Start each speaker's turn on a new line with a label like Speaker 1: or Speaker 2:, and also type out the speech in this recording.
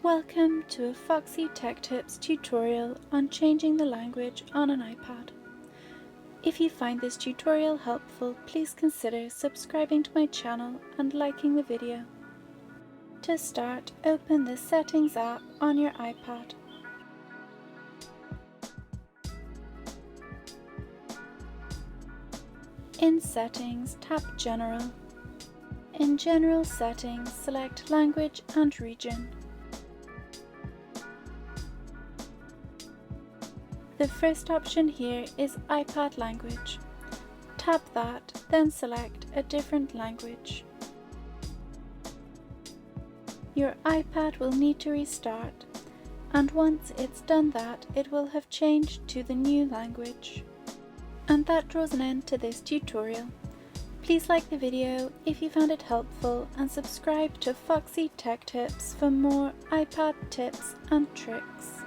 Speaker 1: Welcome to a Foxy Tech Tips tutorial on changing the language on an iPad. If you find this tutorial helpful, please consider subscribing to my channel and liking the video. To start, open the Settings app on your iPad. In Settings, tap General. In General Settings, select Language and Region. The first option here is iPad language. Tap that, then select a different language. Your iPad will need to restart, and once it's done that, it will have changed to the new language. And that draws an end to this tutorial. Please like the video if you found it helpful and subscribe to Foxy Tech Tips for more iPad tips and tricks.